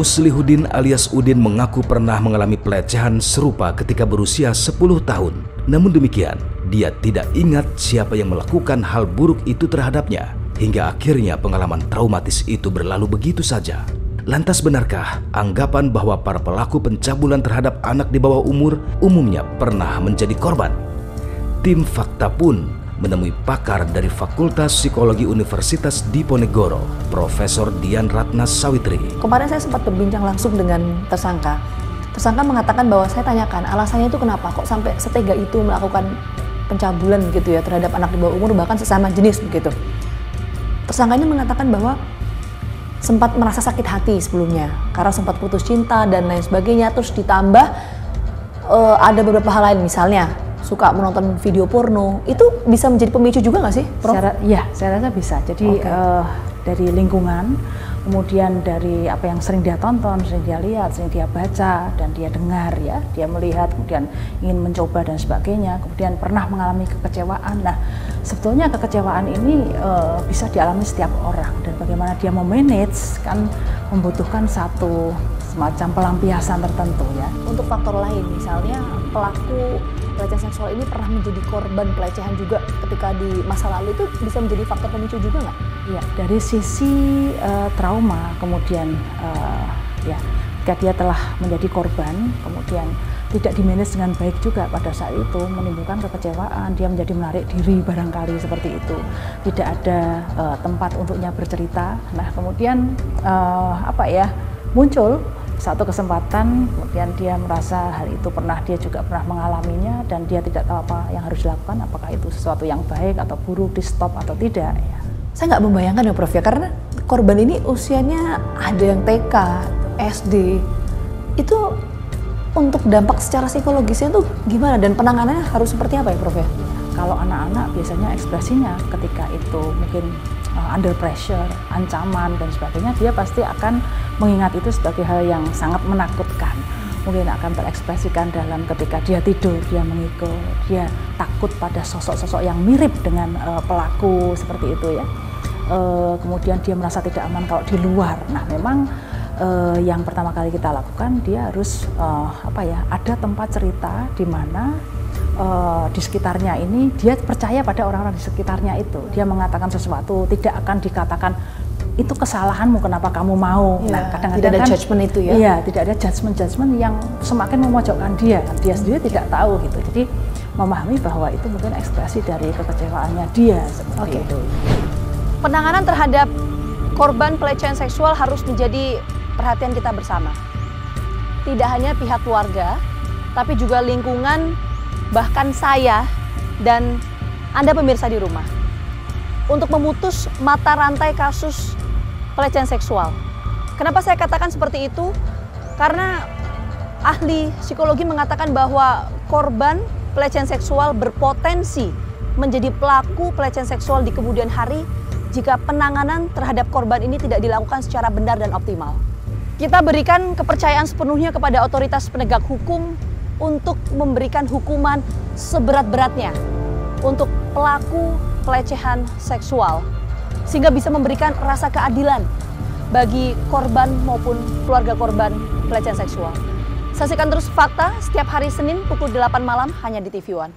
Muslihudin alias Udin mengaku pernah mengalami pelecehan serupa ketika berusia 10 tahun. Namun demikian, dia tidak ingat siapa yang melakukan hal buruk itu terhadapnya. Hingga akhirnya pengalaman traumatis itu berlalu begitu saja. Lantas benarkah anggapan bahwa para pelaku pencabulan terhadap anak di bawah umur umumnya pernah menjadi korban? Tim Fakta pun menemui pakar dari Fakultas Psikologi Universitas Diponegoro, Profesor Dian Ratna Sawitri. Kemarin saya sempat berbincang langsung dengan tersangka. Tersangka mengatakan bahwa saya tanyakan alasannya itu kenapa kok sampai setega itu melakukan pencabulan gitu ya terhadap anak di bawah umur bahkan sesama jenis begitu. Tersangkanya mengatakan bahwa sempat merasa sakit hati sebelumnya karena sempat putus cinta dan lain sebagainya, terus ditambah ada beberapa hal lain, misalnya suka menonton video porno. Itu bisa menjadi pemicu juga nggak sih, Prof? Saya rasa bisa. Jadi dari lingkungan, kemudian dari apa yang sering dia tonton, sering dia lihat, sering dia baca, dan dia dengar ya, dia melihat, kemudian ingin mencoba dan sebagainya, kemudian pernah mengalami kekecewaan. Nah, sebetulnya kekecewaan ini bisa dialami setiap orang, dan bagaimana dia memanage kan membutuhkan satu semacam pelampiasan tertentu ya. Untuk faktor lain, misalnya pelaku pelecehan seksual ini pernah menjadi korban pelecehan juga ketika di masa lalu, itu bisa menjadi faktor pemicu juga nggak? Ya, dari sisi trauma, kemudian ya, ketika dia telah menjadi korban, kemudian tidak dimanage dengan baik juga pada saat itu, menimbulkan kekecewaan, dia menjadi menarik diri barangkali seperti itu, tidak ada tempat untuknya bercerita. Nah, kemudian muncul satu kesempatan, kemudian dia merasa hal itu dia juga pernah mengalaminya, dan dia tidak tahu apa yang harus dilakukan, apakah itu sesuatu yang baik atau buruk, di stop atau tidak ya. Saya nggak membayangkan ya Prof ya, karena korban ini usianya ada yang TK, SD, itu untuk dampak secara psikologisnya tuh gimana dan penanganannya harus seperti apa ya Prof ya? Kalau anak-anak biasanya ekspresinya ketika itu mungkin under pressure, ancaman dan sebagainya, dia pasti akan mengingat itu sebagai hal yang sangat menakutkan. Mungkin akan terekspresikan dalam ketika dia tidur, dia mengikut, dia takut pada sosok-sosok yang mirip dengan pelaku seperti itu ya. Kemudian dia merasa tidak aman kalau di luar. Nah, memang yang pertama kali kita lakukan, dia harus ada tempat cerita di mana di sekitarnya ini dia percaya pada orang-orang di sekitarnya itu. Dia mengatakan sesuatu, tidak akan dikatakan itu kesalahanmu, kenapa kamu mau. Ya, nah, kadang-kadang tidak ada kan, judgement itu ya. Iya, tidak ada judgement yang semakin memojokkan dia. Dia sendiri tidak tahu gitu. Jadi memahami bahwa itu mungkin ekspresi dari kekecewaannya dia seperti itu. Penanganan terhadap korban pelecehan seksual harus menjadi perhatian kita bersama. Tidak hanya pihak keluarga, tapi juga lingkungan, bahkan saya dan Anda pemirsa di rumah, untuk memutus mata rantai kasus pelecehan seksual. Kenapa saya katakan seperti itu? Karena ahli psikologi mengatakan bahwa korban pelecehan seksual berpotensi menjadi pelaku pelecehan seksual di kemudian hari jika penanganan terhadap korban ini tidak dilakukan secara benar dan optimal. Kita berikan kepercayaan sepenuhnya kepada otoritas penegak hukum untuk memberikan hukuman seberat-beratnya untuk pelaku pelecehan seksual, sehingga bisa memberikan rasa keadilan bagi korban maupun keluarga korban pelecehan seksual. Saksikan terus Fakta setiap hari Senin pukul 8 malam hanya di TV One.